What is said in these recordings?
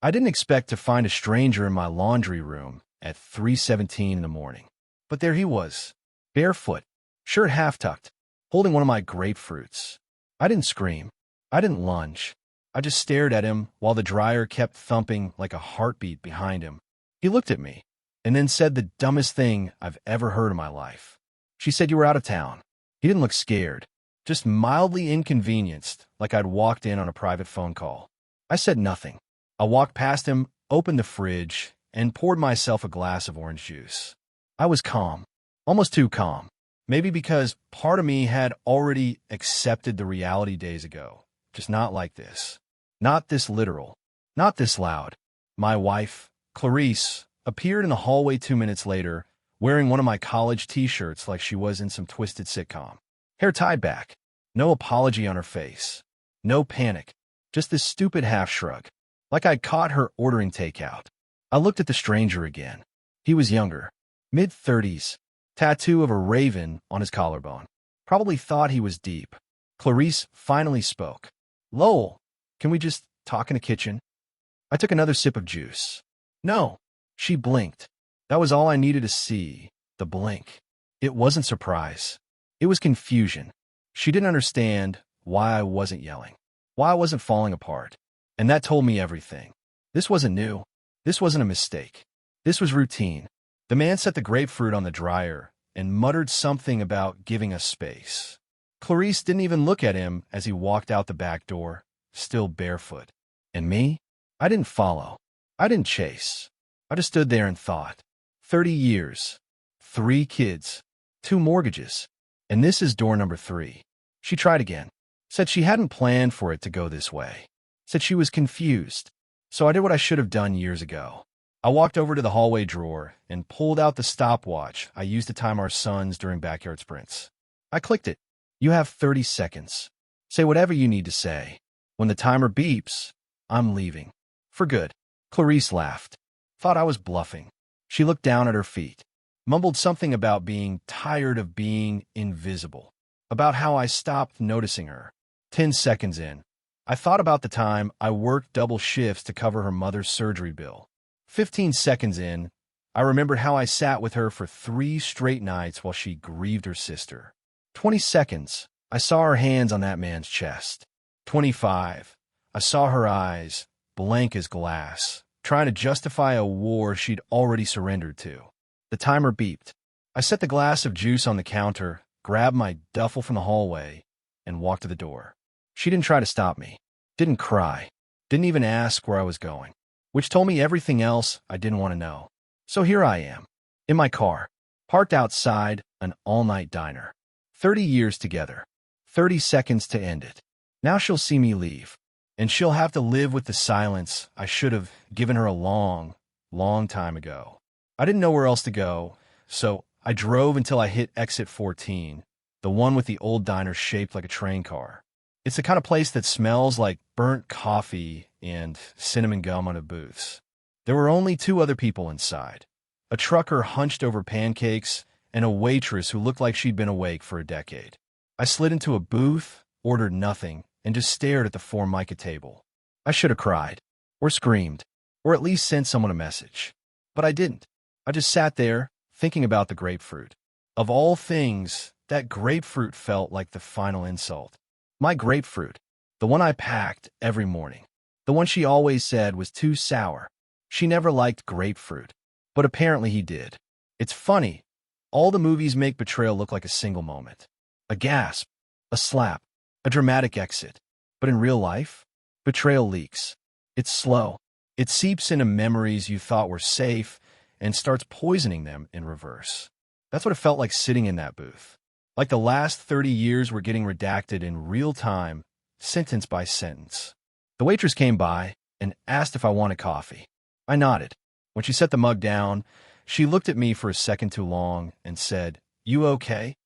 I didn't expect to find a stranger in my laundry room at 3:17 in the morning. But there he was, barefoot, shirt half-tucked, holding one of my grapefruits. I didn't scream. I didn't lunge. I just stared at him while the dryer kept thumping like a heartbeat behind him. He looked at me and then said the dumbest thing I've ever heard in my life. She said, "You were out of town." He didn't look scared, just mildly inconvenienced, like I'd walked in on a private phone call. I said nothing. I walked past him, opened the fridge, and poured myself a glass of orange juice. I was calm, almost too calm. Maybe because part of me had already accepted the reality days ago. Just not like this. Not this literal. Not this loud. My wife, Clarice, appeared in the hallway 2 minutes later, wearing one of my college t-shirts like she was in some twisted sitcom. Hair tied back. No apology on her face. No panic. Just this stupid half-shrug. Like I'd caught her ordering takeout. I looked at the stranger again. He was younger. Mid-30s. Tattoo of a raven on his collarbone. Probably thought he was deep. Clarice finally spoke. "Lowell, can we just talk in the kitchen?" I took another sip of juice. "No." She blinked. That was all I needed to see, the blink. It wasn't surprise. It was confusion. She didn't understand why I wasn't yelling, why I wasn't falling apart. And that told me everything. This wasn't new. This wasn't a mistake. This was routine. The man set the grapefruit on the dryer and muttered something about giving us space. Clarice didn't even look at him as he walked out the back door, still barefoot. And me? I didn't follow. I didn't chase. I just stood there and thought. 30 years. 3 kids. 2 mortgages. And this is door number 3. She tried again. Said she hadn't planned for it to go this way. Said she was confused. So I did what I should have done years ago. I walked over to the hallway drawer and pulled out the stopwatch I used to time our sons during backyard sprints. I clicked it. "You have 30 seconds. Say whatever you need to say. When the timer beeps, I'm leaving. For good." Clarice laughed. Thought I was bluffing. She looked down at her feet. Mumbled something about being tired of being invisible. About how I stopped noticing her. 10 seconds in, I thought about the time I worked double shifts to cover her mother's surgery bill. 15 seconds in, I remembered how I sat with her for 3 straight nights while she grieved her sister. 20 seconds, I saw her hands on that man's chest. 25, I saw her eyes, blank as glass, trying to justify a war she'd already surrendered to. The timer beeped. I set the glass of juice on the counter, grabbed my duffel from the hallway, and walked to the door. She didn't try to stop me, didn't cry, didn't even ask where I was going, which told me everything else I didn't want to know. So here I am, in my car, parked outside an all-night diner. 30 years together, 30 seconds to end it. Now she'll see me leave, and she'll have to live with the silence I should have given her a long, long time ago. I didn't know where else to go, so I drove until I hit exit 14, the one with the old diner shaped like a train car. It's the kind of place that smells like burnt coffee and cinnamon gum on the booths. There were only 2 other people inside, a trucker hunched over pancakes and a waitress who looked like she'd been awake for a decade. I slid into a booth, ordered nothing, and just stared at the Formica table. I should have cried, or screamed, or at least sent someone a message. But I didn't. I just sat there, thinking about the grapefruit. Of all things, that grapefruit felt like the final insult. My grapefruit, the one I packed every morning. The one she always said was too sour. She never liked grapefruit, but apparently he did. It's funny. All the movies make betrayal look like a single moment. A gasp, a slap, a dramatic exit. But in real life, betrayal leaks. It's slow. It seeps into memories you thought were safe and starts poisoning them in reverse. That's what it felt like sitting in that booth. Like the last 30 years were getting redacted in real time, sentence by sentence. The waitress came by and asked if I wanted coffee. I nodded. When she set the mug down, she looked at me for a second too long and said, "You okay?"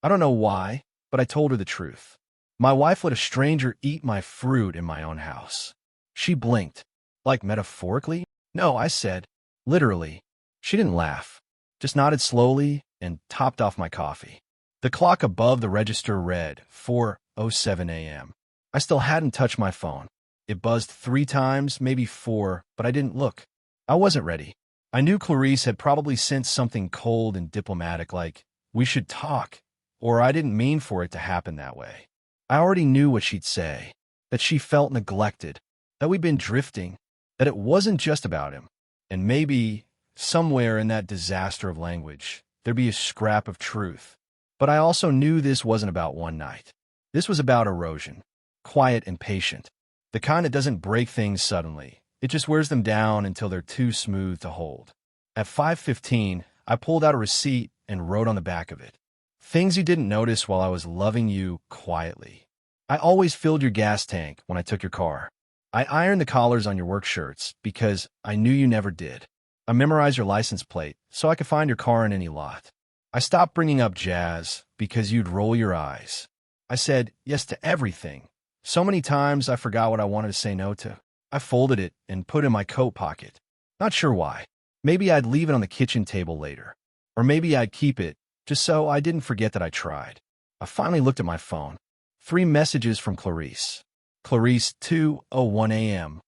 I don't know why, but I told her the truth. My wife let a stranger eat my fruit in my own house. She blinked. Like metaphorically? No, I said. Literally. She didn't laugh, just nodded slowly and topped off my coffee. The clock above the register read 4:07 a.m. I still hadn't touched my phone. It buzzed 3 times, maybe 4, but I didn't look. I wasn't ready. I knew Clarice had probably sensed something cold and diplomatic like, "We should talk," or I didn't mean for it to happen that way. I already knew what she'd say, that she felt neglected, that we'd been drifting, that it wasn't just about him, and maybe, somewhere in that disaster of language, there'd be a scrap of truth. But I also knew this wasn't about one night. This was about erosion, quiet and patient, the kind that doesn't break things suddenly. It just wears them down until they're too smooth to hold. At 5:15, I pulled out a receipt and wrote on the back of it, "Things you didn't notice while I was loving you quietly. I always filled your gas tank when I took your car. I ironed the collars on your work shirts because I knew you never did. I memorized your license plate so I could find your car in any lot. I stopped bringing up jazz because you'd roll your eyes. I said yes to everything. So many times I forgot what I wanted to say no to. I folded it and put it in my coat pocket. Not sure why. Maybe I'd leave it on the kitchen table later. Or maybe I'd keep it just so I didn't forget that I tried." I finally looked at my phone. 3 messages from Clarice. Clarice, 2:01 a.m.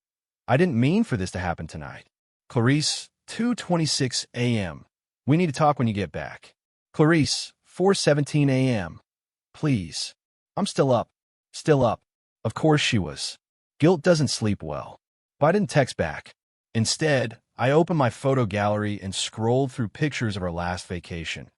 "I didn't mean for this to happen tonight." Clarice, 2:26 a.m. "We need to talk when you get back." Clarice, 4:17 a.m. "Please. I'm still up." Still up. Of course she was. Guilt doesn't sleep well. But I didn't text back. Instead, I opened my photo gallery and scrolled through pictures of our last vacation,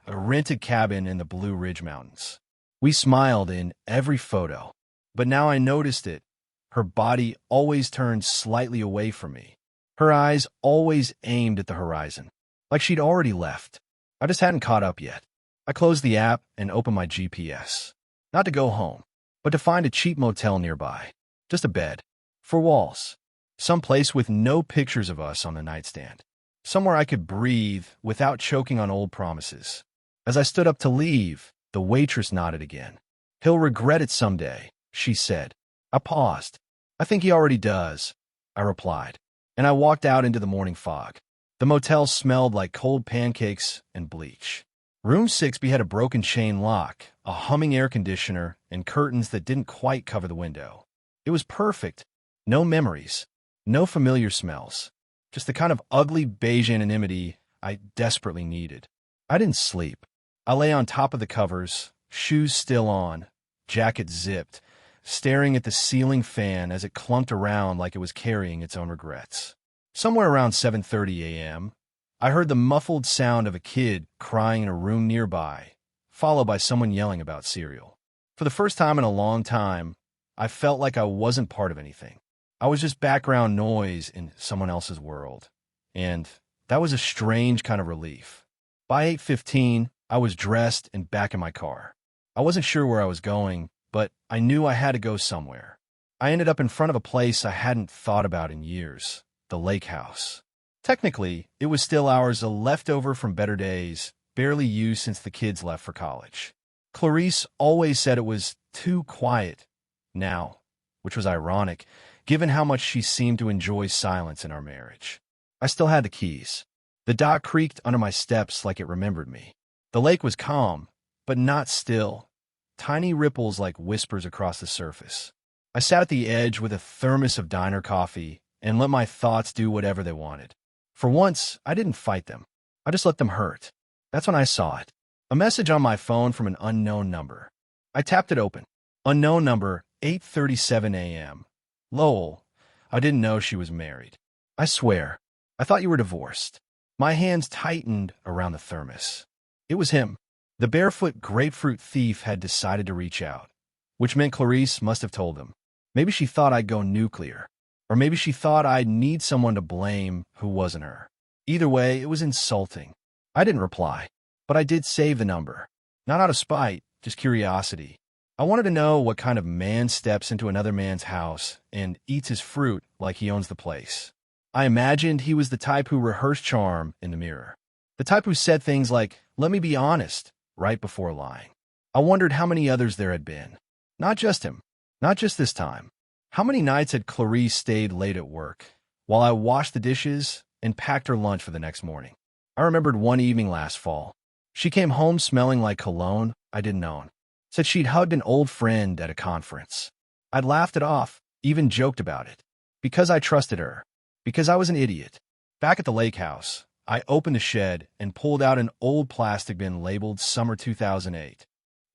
a rented cabin in the Blue Ridge Mountains. We smiled in every photo, but now I noticed it. Her body always turned slightly away from me. Her eyes always aimed at the horizon, like she'd already left. I just hadn't caught up yet. I closed the app and opened my GPS. Not to go home, but to find a cheap motel nearby. Just a bed. 4 walls. Some place with no pictures of us on the nightstand. Somewhere I could breathe without choking on old promises. As I stood up to leave, the waitress nodded again. "He'll regret it someday," she said. I paused. "I think he already does," I replied, and I walked out into the morning fog. The motel smelled like cold pancakes and bleach. Room 6B had a broken chain lock, a humming air conditioner, and curtains that didn't quite cover the window. It was perfect. No memories. No familiar smells. Just the kind of ugly beige anonymity I desperately needed. I didn't sleep. I lay on top of the covers, shoes still on, jacket zipped, staring at the ceiling fan as it clunked around like it was carrying its own regrets. Somewhere around 7:30 a.m., I heard the muffled sound of a kid crying in a room nearby, followed by someone yelling about cereal. For the first time in a long time, I felt like I wasn't part of anything. I was just background noise in someone else's world. And that was a strange kind of relief. By 8:15, I was dressed and back in my car. I wasn't sure where I was going, but I knew I had to go somewhere. I ended up in front of a place I hadn't thought about in years, the lake house. Technically, it was still ours, a leftover from better days, barely used since the kids left for college. Clarice always said it was too quiet now, which was ironic, given how much she seemed to enjoy silence in our marriage. I still had the keys. The dock creaked under my steps like it remembered me. The lake was calm, but not still. Tiny ripples like whispers across the surface. I sat at the edge with a thermos of diner coffee and let my thoughts do whatever they wanted. For once, I didn't fight them. I just let them hurt. That's when I saw it. A message on my phone from an unknown number. I tapped it open. Unknown number, 8:37 a.m. Lowell. I didn't know she was married. I swear. I thought you were divorced. My hands tightened around the thermos. It was him. The barefoot grapefruit thief had decided to reach out, which meant Clarice must have told him. Maybe she thought I'd go nuclear, or maybe she thought I'd need someone to blame who wasn't her. Either way, it was insulting. I didn't reply, but I did save the number. Not out of spite, just curiosity. I wanted to know what kind of man steps into another man's house and eats his fruit like he owns the place. I imagined he was the type who rehearsed charm in the mirror. The type who said things like, "Let me be honest," right before lying. I wondered how many others there had been. Not just him. Not just this time. How many nights had Clarice stayed late at work, while I washed the dishes and packed her lunch for the next morning? I remembered one evening last fall. She came home smelling like cologne I didn't own. Said she'd hugged an old friend at a conference. I'd laughed it off, even joked about it. Because I trusted her. Because I was an idiot. Back at the lake house, I opened the shed and pulled out an old plastic bin labeled Summer 2008.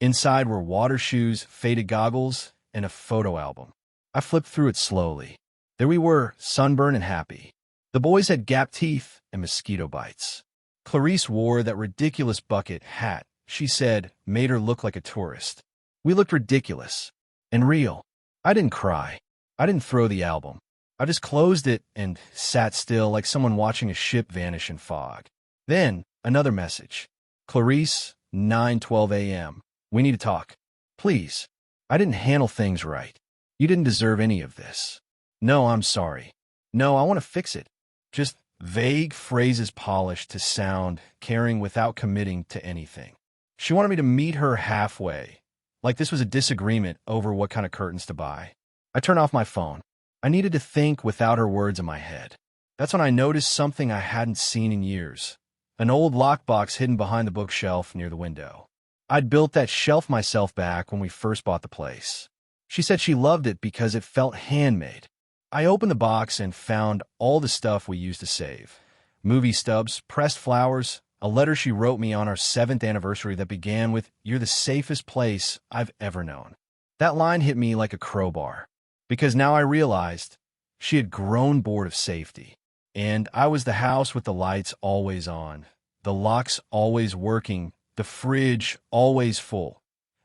Inside were water shoes, faded goggles, and a photo album. I flipped through it slowly. There we were, sunburned and happy. The boys had gap teeth and mosquito bites. Clarice wore that ridiculous bucket hat she said made her look like a tourist. We looked ridiculous and real. I didn't cry. I didn't throw the album. I just closed it and sat still like someone watching a ship vanish in fog. Then, another message. Clarice, 9:12 a.m. We need to talk. Please. I didn't handle things right. You didn't deserve any of this. No, I'm sorry. No, I want to fix it. Just vague phrases polished to sound caring without committing to anything. She wanted me to meet her halfway, like this was a disagreement over what kind of curtains to buy. I turned off my phone. I needed to think without her words in my head. That's when I noticed something I hadn't seen in years. An old lockbox hidden behind the bookshelf near the window. I'd built that shelf myself back when we first bought the place. She said she loved it because it felt handmade. I opened the box and found all the stuff we used to save. Movie stubs, pressed flowers, a letter she wrote me on our 7th anniversary that began with, "You're the safest place I've ever known." That line hit me like a crowbar, because now I realized she had grown bored of safety. And I was the house with the lights always on, the locks always working, the fridge always full,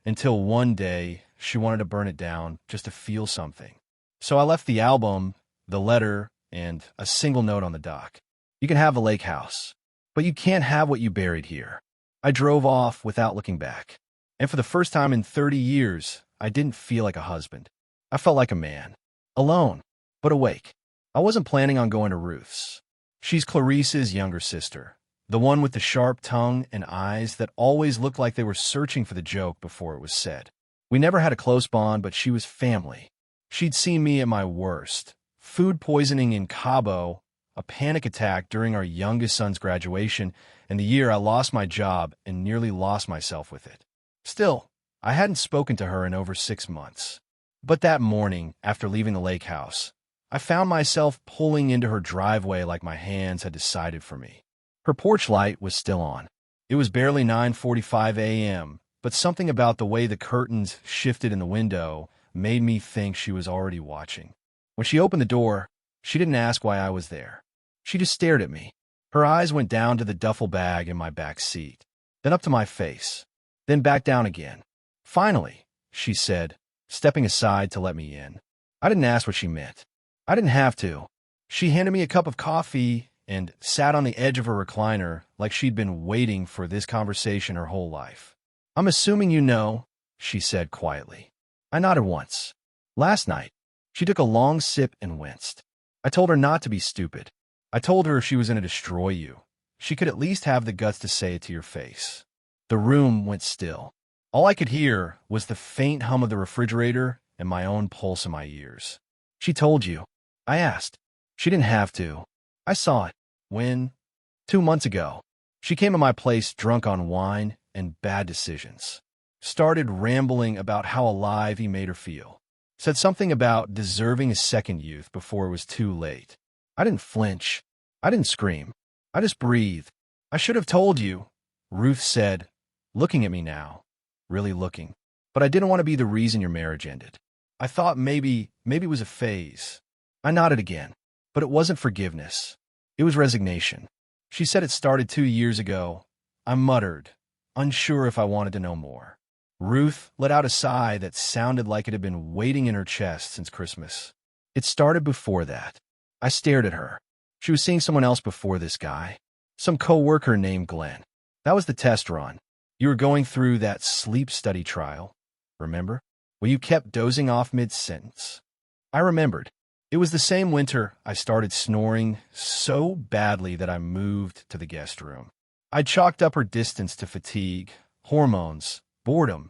until one day she wanted to burn it down just to feel something. So I left the album, the letter, and a single note on the dock. You can have the lake house, but you can't have what you buried here. I drove off without looking back. And for the first time in 30 years, I didn't feel like a husband. I felt like a man. Alone, but awake. I wasn't planning on going to Ruth's. She's Clarice's younger sister, the one with the sharp tongue and eyes that always looked like they were searching for the joke before it was said. We never had a close bond, but she was family. She'd seen me at my worst. Food poisoning in Cabo, a panic attack during our youngest son's graduation, and the year I lost my job and nearly lost myself with it. Still, I hadn't spoken to her in over 6 months. But that morning, after leaving the lake house, I found myself pulling into her driveway like my hands had decided for me. Her porch light was still on. It was barely 9:45 a.m., but something about the way the curtains shifted in the window made me think she was already watching. When she opened the door, she didn't ask why I was there. She just stared at me. Her eyes went down to the duffel bag in my back seat, then up to my face, then back down again. "Finally," she said, stepping aside to let me in. I didn't ask what she meant. I didn't have to. She handed me a cup of coffee and sat on the edge of her recliner like she'd been waiting for this conversation her whole life. "I'm assuming you know," she said quietly. I nodded once. "Last night." She took a long sip and winced. "I told her not to be stupid. I told her if she was going to destroy you, she could at least have the guts to say it to your face." The room went still. All I could hear was the faint hum of the refrigerator and my own pulse in my ears. "She told you?" I asked. She didn't have to. I saw it. When? 2 months ago. She came to my place drunk on wine and bad decisions. Started rambling about how alive he made her feel. Said something about deserving a second youth before it was too late. I didn't flinch. I didn't scream. I just breathed. "I should have told you," Ruth said, looking at me now, really looking. "But I didn't want to be the reason your marriage ended. I thought maybe it was a phase." I nodded again, but it wasn't forgiveness. It was resignation. She said it started 2 years ago. I muttered, unsure if I wanted to know more. Ruth let out a sigh that sounded like it had been waiting in her chest since Christmas. "It started before that." I stared at her. She was seeing someone else before this guy. Some co-worker named Glenn. That was the test run. You were going through that sleep study trial, remember? Well, you kept dozing off mid-sentence. I remembered. It was the same winter I started snoring so badly that I moved to the guest room. I chalked up her distance to fatigue, hormones, boredom,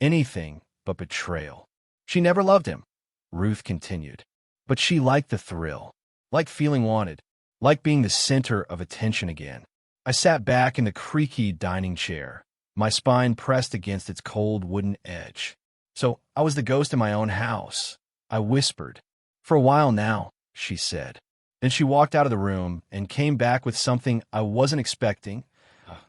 anything but betrayal. She never loved him, Ruth continued. But she liked the thrill, liked feeling wanted, liked being the center of attention again. I sat back in the creaky dining chair, my spine pressed against its cold wooden edge. So I was the ghost in my own house. I whispered, For a while now, she said. Then she walked out of the room and came back with something I wasn't expecting,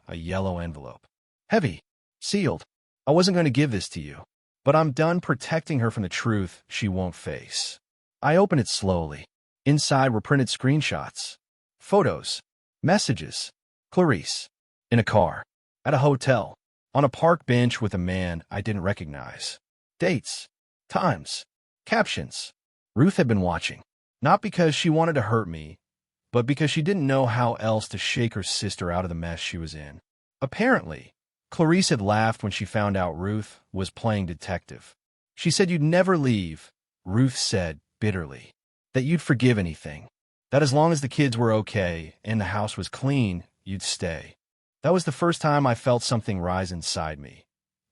a yellow envelope. Heavy, sealed. I wasn't going to give this to you, but I'm done protecting her from the truth she won't face. I opened it slowly. Inside were printed screenshots, photos, messages. Clarice. In a car. At a hotel. On a park bench with a man I didn't recognize. Dates. Times. Captions. Ruth had been watching. Not because she wanted to hurt me, but because she didn't know how else to shake her sister out of the mess she was in. Apparently, Clarice had laughed when she found out Ruth was playing detective. She said you'd never leave, Ruth said bitterly. That you'd forgive anything. That as long as the kids were okay and the house was clean, you'd stay. That was the first time I felt something rise inside me.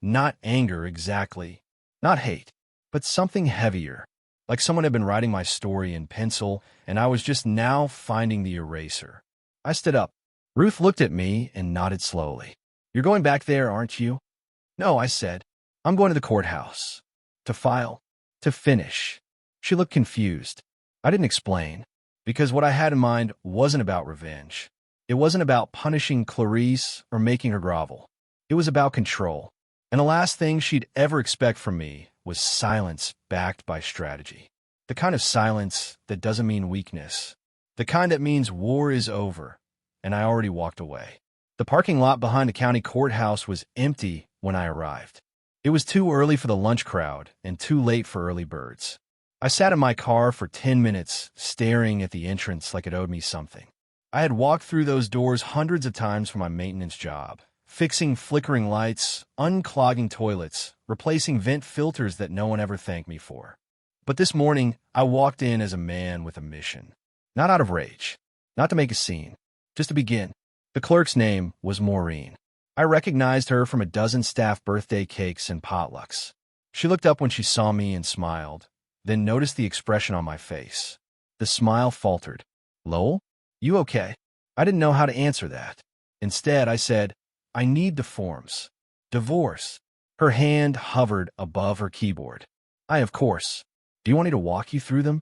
Not anger exactly, not hate, but something heavier. Like someone had been writing my story in pencil, and I was just now finding the eraser. I stood up. Ruth looked at me and nodded slowly. You're going back there, aren't you? No, I said. I'm going to the courthouse. To file. To finish. She looked confused. I didn't explain, because what I had in mind wasn't about revenge. It wasn't about punishing Clarice or making her grovel. It was about control. And the last thing she'd ever expect from me was silence backed by strategy. The kind of silence that doesn't mean weakness. The kind that means war is over, and I already walked away. The parking lot behind the county courthouse was empty when I arrived. It was too early for the lunch crowd and too late for early birds. I sat in my car for 10 minutes, staring at the entrance like it owed me something. I had walked through those doors hundreds of times for my maintenance job, fixing flickering lights, unclogging toilets, replacing vent filters that no one ever thanked me for. But this morning, I walked in as a man with a mission. Not out of rage, not to make a scene, just to begin. The clerk's name was Maureen. I recognized her from a dozen staff birthday cakes and potlucks. She looked up when she saw me and smiled, then noticed the expression on my face. The smile faltered. Lowell? You okay? I didn't know how to answer that. Instead, I said, I need the forms. Divorce. Her hand hovered above her keyboard. Of course. Do you want me to walk you through them?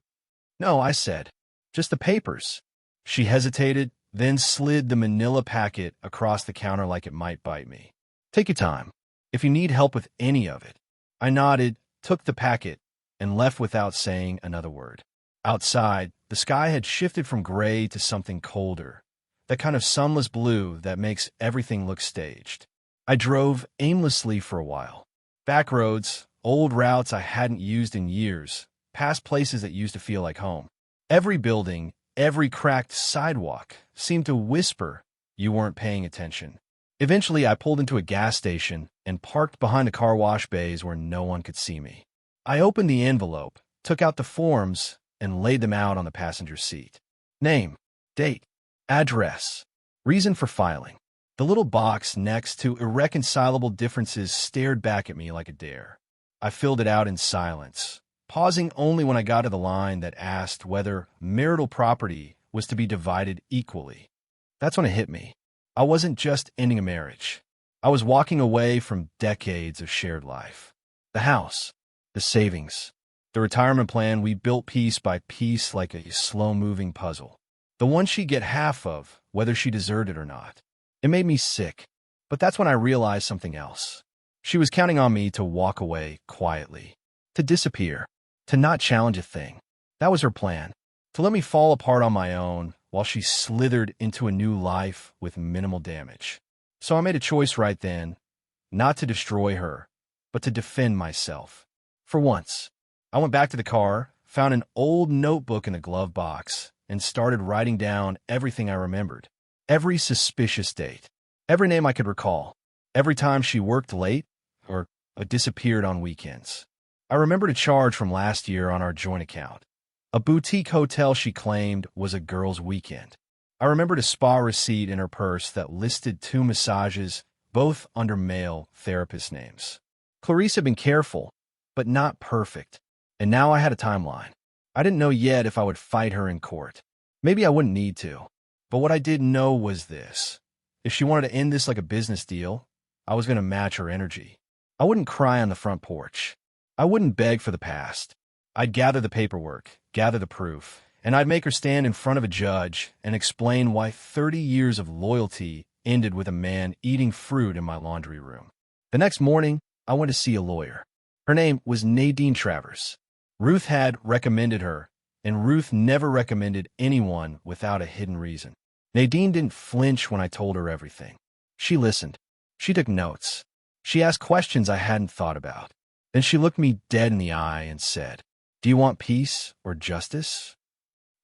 No, I said. Just the papers. She hesitated, then slid the manila packet across the counter like it might bite me. Take your time. If you need help with any of it. I nodded, took the packet, and left without saying another word. Outside, the sky had shifted from gray to something colder, that kind of sunless blue that makes everything look staged. I drove aimlessly for a while. Back roads, old routes I hadn't used in years, past places that used to feel like home. Every building, every cracked sidewalk seemed to whisper you weren't paying attention. Eventually, I pulled into a gas station and parked behind the car wash bays where no one could see me. I opened the envelope, took out the forms, and laid them out on the passenger seat. Name, date, address, reason for filing. The little box next to irreconcilable differences stared back at me like a dare. I filled it out in silence, pausing only when I got to the line that asked whether marital property was to be divided equally. That's when it hit me. I wasn't just ending a marriage. I was walking away from decades of shared life. The house, the savings, the retirement plan we built piece by piece like a slow-moving puzzle. The one she'd get half of, whether she deserved it or not. It made me sick, but that's when I realized something else. She was counting on me to walk away quietly, to disappear, to not challenge a thing. That was her plan, to let me fall apart on my own while she slithered into a new life with minimal damage. So I made a choice right then, not to destroy her, but to defend myself. For once, I went back to the car, found an old notebook in the glove box, and started writing down everything I remembered. Every suspicious date, every name I could recall, every time she worked late or disappeared on weekends. I remembered a charge from last year on our joint account. A boutique hotel she claimed was a girl's weekend. I remembered a spa receipt in her purse that listed 2 massages, both under male therapist names. Clarice had been careful, but not perfect. And now I had a timeline. I didn't know yet if I would fight her in court. Maybe I wouldn't need to. But what I did know was this. If she wanted to end this like a business deal, I was going to match her energy. I wouldn't cry on the front porch. I wouldn't beg for the past. I'd gather the paperwork, gather the proof, and I'd make her stand in front of a judge and explain why 30 years of loyalty ended with a man eating fruit in my laundry room. The next morning, I went to see a lawyer. Her name was Nadine Travers. Ruth had recommended her, and Ruth never recommended anyone without a hidden reason. Nadine didn't flinch when I told her everything. She listened. She took notes. She asked questions I hadn't thought about. Then she looked me dead in the eye and said, "Do you want peace or justice?"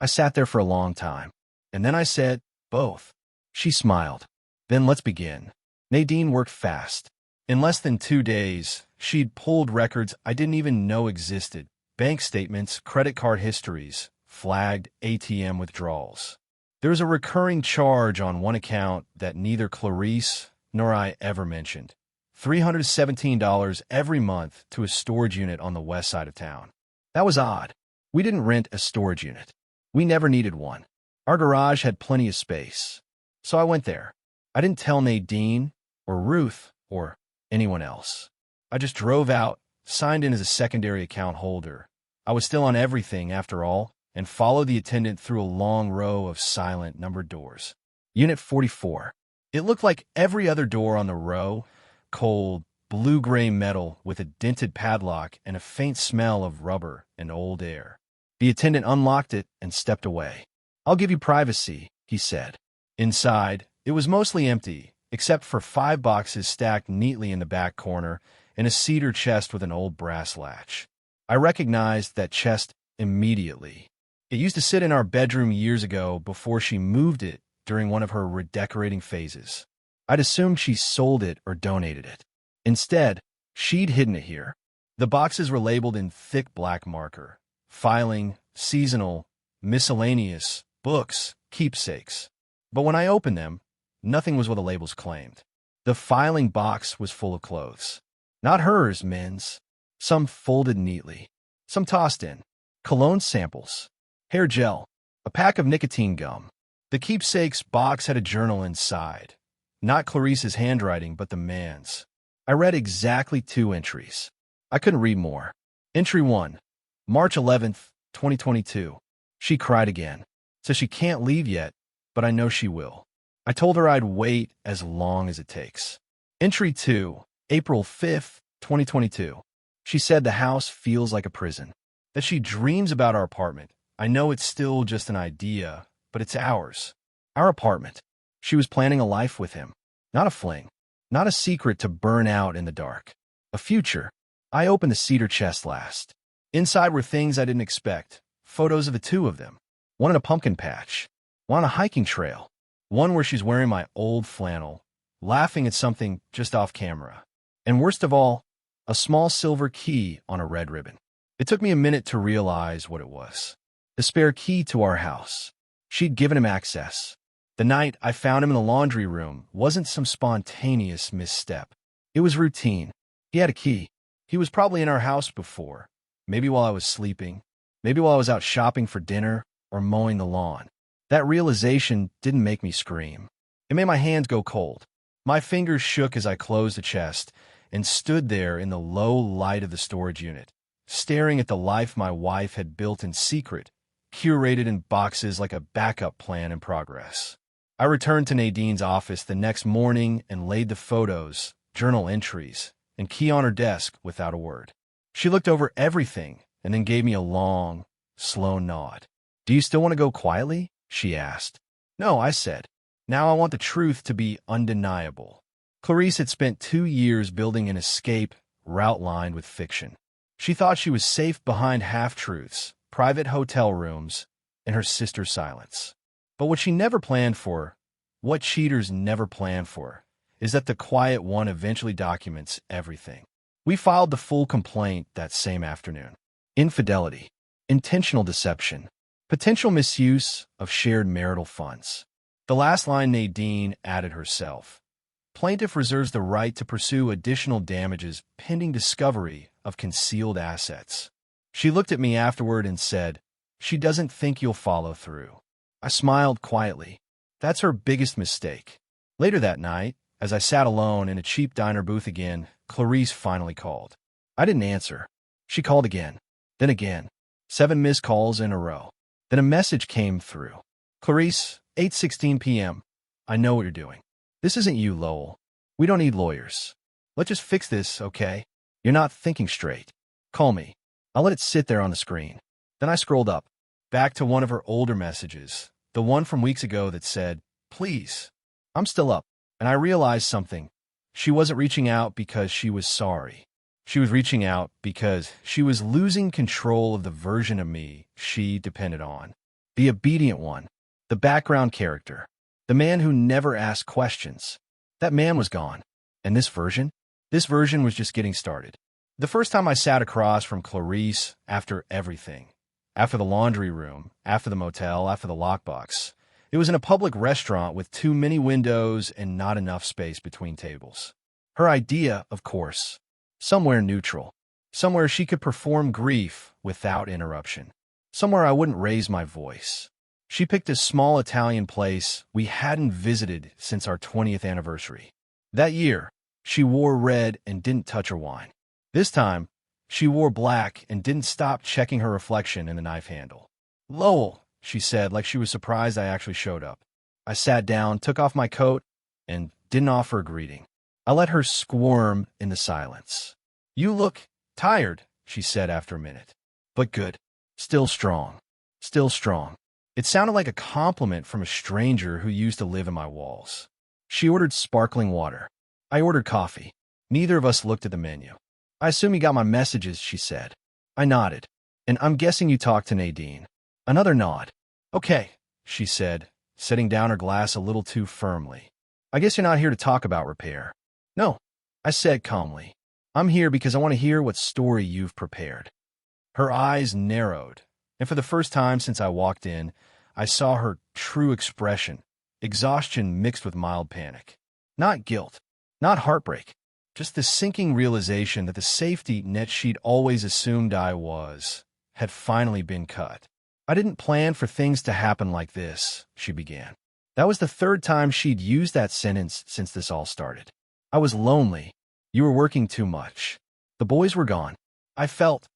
I sat there for a long time, and then I said, "Both." She smiled. "Then let's begin." Nadine worked fast. In less than 2 days, she'd pulled records I didn't even know existed, bank statements, credit card histories, flagged ATM withdrawals. There was a recurring charge on one account that neither Clarice nor I ever mentioned. $317 every month to a storage unit on the west side of town. That was odd. We didn't rent a storage unit. We never needed one. Our garage had plenty of space. So I went there. I didn't tell Nadine or Ruth or anyone else. I just drove out, signed in as a secondary account holder. I was still on everything, after all, and followed the attendant through a long row of silent numbered doors. Unit 44. It looked like every other door on the row, cold, blue-gray metal with a dented padlock and a faint smell of rubber and old air. The attendant unlocked it and stepped away. "I'll give you privacy," he said. Inside, it was mostly empty, except for 5 boxes stacked neatly in the back corner and a cedar chest with an old brass latch. I recognized that chest immediately. It used to sit in our bedroom years ago before she moved it during one of her redecorating phases. I'd assumed she sold it or donated it. Instead, she'd hidden it here. The boxes were labeled in thick black marker: filing, seasonal, miscellaneous, books, keepsakes. But when I opened them, nothing was what the labels claimed. The filing box was full of clothes. Not hers, men's. Some folded neatly. Some tossed in. Cologne samples. Hair gel. A pack of nicotine gum. The keepsakes box had a journal inside. Not Clarice's handwriting, but the man's. I read exactly 2 entries. I couldn't read more. Entry 1. March 11th, 2022. She cried again. Says she can't leave yet, but I know she will. I told her I'd wait as long as it takes. Entry 2. April 5th, 2022. She said the house feels like a prison. That she dreams about our apartment. I know it's still just an idea, but it's ours. Our apartment. She was planning a life with him. Not a fling. Not a secret to burn out in the dark. A future. I opened the cedar chest last. Inside were things I didn't expect. Photos of the 2 of them. One in a pumpkin patch. One on a hiking trail. One where she's wearing my old flannel, laughing at something just off camera. And worst of all, a small silver key on a red ribbon. It took me a minute to realize what it was. The spare key to our house. She'd given him access. The night I found him in the laundry room wasn't some spontaneous misstep. It was routine. He had a key. He was probably in our house before. Maybe while I was sleeping. Maybe while I was out shopping for dinner or mowing the lawn. That realization didn't make me scream. It made my hands go cold. My fingers shook as I closed the chest and stood there in the low light of the storage unit, staring at the life my wife had built in secret, curated in boxes like a backup plan in progress. I returned to Nadine's office the next morning and laid the photos, journal entries, and key on her desk without a word. She looked over everything and then gave me a long, slow nod. "Do you still want to go quietly?" she asked. "No," I said. "Now I want the truth to be undeniable." Clarice had spent 2 years building an escape route lined with fiction. She thought she was safe behind half-truths, private hotel rooms, and her sister's silence. But what she never planned for, what cheaters never plan for, is that the quiet one eventually documents everything. We filed the full complaint that same afternoon. Infidelity, intentional deception, potential misuse of shared marital funds. The last line Nadine added herself. Plaintiff reserves the right to pursue additional damages pending discovery of concealed assets. She looked at me afterward and said, "She doesn't think you'll follow through." I smiled quietly. That's her biggest mistake. Later that night, as I sat alone in a cheap diner booth again, Clarice finally called. I didn't answer. She called again, then again. 7 missed calls in a row. Then a message came through. Clarice, 8:16 p.m. I know what you're doing. This isn't you, Lowell. We don't need lawyers. Let's just fix this, okay? You're not thinking straight. Call me. I'll let it sit there on the screen. Then I scrolled up, back to one of her older messages, the one from weeks ago that said, please. I'm still up, and I realized something. She wasn't reaching out because she was sorry. She was reaching out because she was losing control of the version of me she depended on. The obedient one, the background character, the man who never asked questions. That man was gone. And this version was just getting started. The first time I sat across from Clarice after everything, after the laundry room, after the motel, after the lockbox, it was in a public restaurant with too many windows and not enough space between tables. Her idea, of course, somewhere neutral, somewhere she could perform grief without interruption, somewhere I wouldn't raise my voice. She picked a small Italian place we hadn't visited since our 20th anniversary. That year, she wore red and didn't touch her wine. This time, she wore black and didn't stop checking her reflection in the knife handle. Lowell, she said, like she was surprised I actually showed up. I sat down, took off my coat, and didn't offer a greeting. I let her squirm in the silence. You look tired, she said after a minute. But good. Still strong. Still strong. It sounded like a compliment from a stranger who used to live in my walls. She ordered sparkling water. I ordered coffee. Neither of us looked at the menu. I assume you got my messages, she said. I nodded. And I'm guessing you talked to Nadine. Another nod. Okay, she said, setting down her glass a little too firmly. I guess you're not here to talk about repair. No, I said calmly. I'm here because I want to hear what story you've prepared. Her eyes narrowed, and for the first time since I walked in, I saw her true expression, exhaustion mixed with mild panic. Not guilt, not heartbreak, just the sinking realization that the safety net she'd always assumed I was had finally been cut. I didn't plan for things to happen like this, she began. That was the third time she'd used that sentence since this all started. I was lonely. You were working too much. The boys were gone. I felt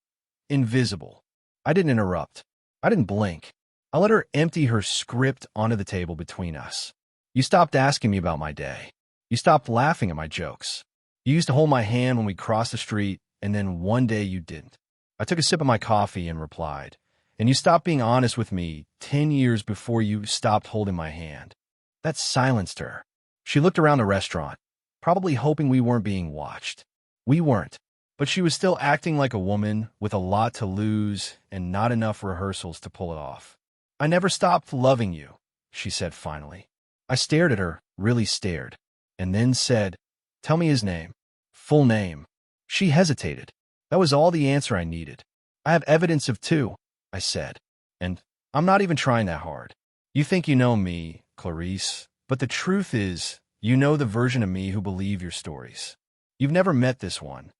invisible. I didn't interrupt. I didn't blink. I let her empty her script onto the table between us. You stopped asking me about my day. You stopped laughing at my jokes. You used to hold my hand when we crossed the street, and then one day you didn't. I took a sip of my coffee and replied, and you stopped being honest with me 10 years before you stopped holding my hand. That silenced her. She looked around the restaurant, probably hoping we weren't being watched. We weren't, but she was still acting like a woman with a lot to lose and not enough rehearsals to pull it off. I never stopped loving you, she said finally. I stared at her, really stared, and then said, tell me his name. Full name. She hesitated. That was all the answer I needed. I have evidence of 2, I said, and I'm not even trying that hard. You think you know me, Clarice, but the truth is, you know the version of me who believe your stories. You've never met this one.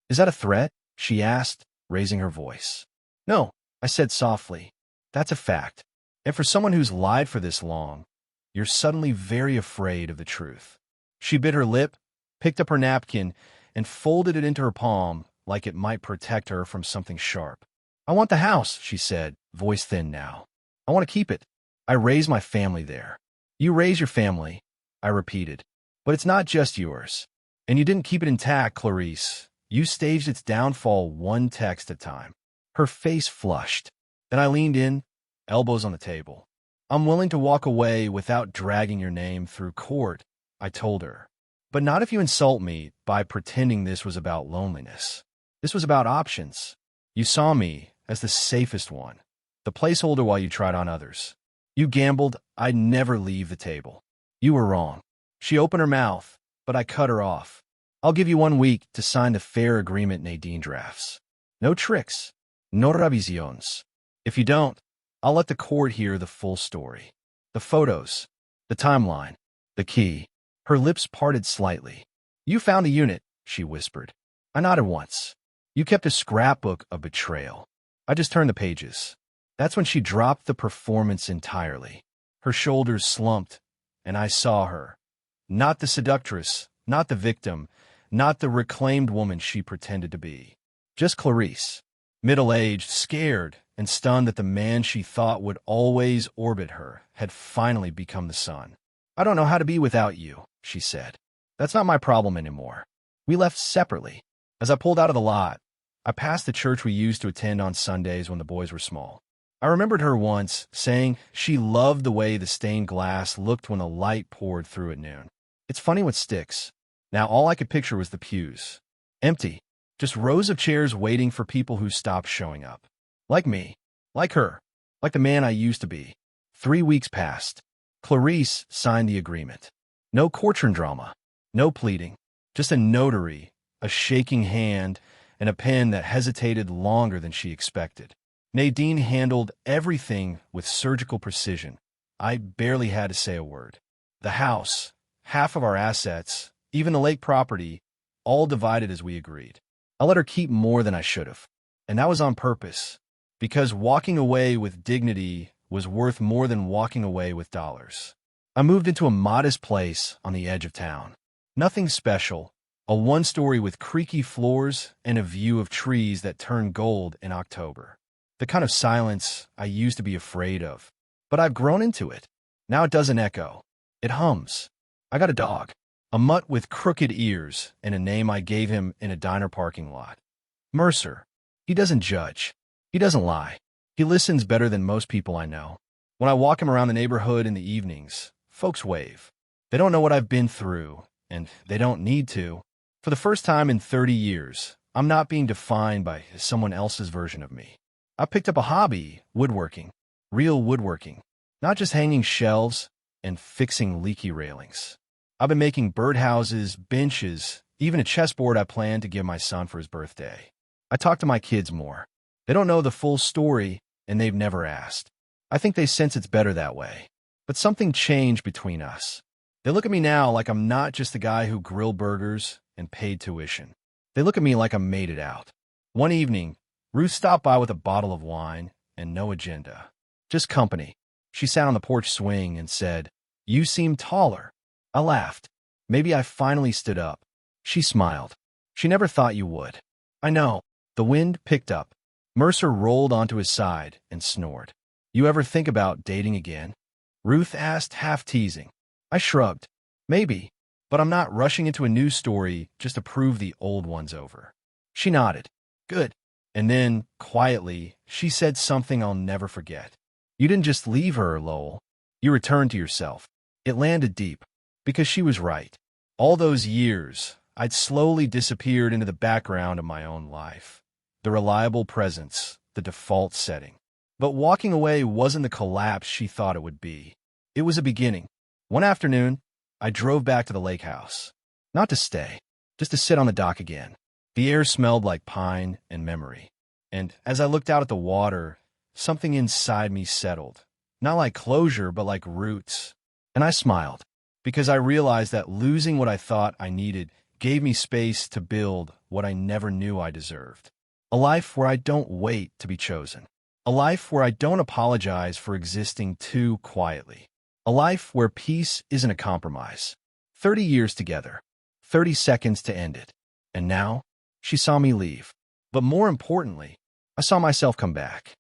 Is that a threat? She asked, raising her voice. No, I said softly. That's a fact. And for someone who's lied for this long, you're suddenly very afraid of the truth. She bit her lip, picked up her napkin, and folded it into her palm like it might protect her from something sharp. I want the house, she said, voice thin now. I want to keep it. I raised my family there. You raise your family, I repeated. But it's not just yours. And you didn't keep it intact, Clarice. You staged its downfall one text at a time. Her face flushed. Then I leaned in, elbows on the table. I'm willing to walk away without dragging your name through court, I told her. But not if you insult me by pretending this was about loneliness. This was about options. You saw me as the safest one, the placeholder while you tried on others. You gambled I'd never leave the table. You were wrong. She opened her mouth, but I cut her off. I'll give you 1 week to sign the fair agreement Nadine drafts. No tricks. No revisiones. If you don't, I'll let the court hear the full story. The photos, the timeline, the key. Her lips parted slightly. You found a unit, she whispered. I nodded once. You kept a scrapbook of betrayal. I just turned the pages. That's when she dropped the performance entirely. Her shoulders slumped, and I saw her. Not the seductress, not the victim, not the reclaimed woman she pretended to be. Just Clarice. Middle-aged, scared, and stunned that the man she thought would always orbit her had finally become the sun. "I don't know how to be without you," she said. "That's not my problem anymore." We left separately. As I pulled out of the lot, I passed the church we used to attend on Sundays when the boys were small. I remembered her once saying she loved the way the stained glass looked when the light poured through at noon. It's funny what sticks. Now all I could picture was the pews. Empty. Just rows of chairs waiting for people who stopped showing up. Like me. Like her. Like the man I used to be. 3 weeks passed. Clarice signed the agreement. No courtroom drama. No pleading. Just a notary, a shaking hand, and a pen that hesitated longer than she expected. Nadine handled everything with surgical precision. I barely had to say a word. The house, half of our assets, even the lake property, all divided as we agreed. I let her keep more than I should have. And that was on purpose, because walking away with dignity was worth more than walking away with dollars. I moved into a modest place on the edge of town. Nothing special, a one-story with creaky floors and a view of trees that turn gold in October. The kind of silence I used to be afraid of. But I've grown into it. Now it doesn't echo. It hums. I got a dog. A mutt with crooked ears and a name I gave him in a diner parking lot. Mercer. He doesn't judge. He doesn't lie. He listens better than most people I know. When I walk him around the neighborhood in the evenings, folks wave. They don't know what I've been through, and they don't need to. For the first time in 30 years, I'm not being defined by someone else's version of me. I picked up a hobby, woodworking. Real woodworking. Not just hanging shelves and fixing leaky railings. I've been making birdhouses, benches, even a chessboard I plan to give my son for his birthday. I talk to my kids more. They don't know the full story, and they've never asked. I think they sense it's better that way. But something changed between us. They look at me now like I'm not just the guy who grilled burgers and paid tuition. They look at me like I made it out. One evening, Ruth stopped by with a bottle of wine and no agenda. Just company. She sat on the porch swing and said, "You seem taller." I laughed. Maybe I finally stood up. She smiled. She never thought you would. I know. The wind picked up. Mercer rolled onto his side and snored. "You ever think about dating again?" Ruth asked, half teasing. I shrugged. Maybe, but I'm not rushing into a new story just to prove the old one's over. She nodded. Good. And then, quietly, she said something I'll never forget. "You didn't just leave her, Lowell. You returned to yourself." It landed deep, because she was right. All those years, I'd slowly disappeared into the background of my own life. The reliable presence, the default setting. But walking away wasn't the collapse she thought it would be. It was a beginning. One afternoon, I drove back to the lake house. Not to stay, just to sit on the dock again. The air smelled like pine and memory. And as I looked out at the water, something inside me settled. Not like closure, but like roots. And I smiled, because I realized that losing what I thought I needed gave me space to build what I never knew I deserved. A life where I don't wait to be chosen. A life where I don't apologize for existing too quietly. A life where peace isn't a compromise. 30 years together. 30 seconds to end it. And now, she saw me leave. But more importantly, I saw myself come back.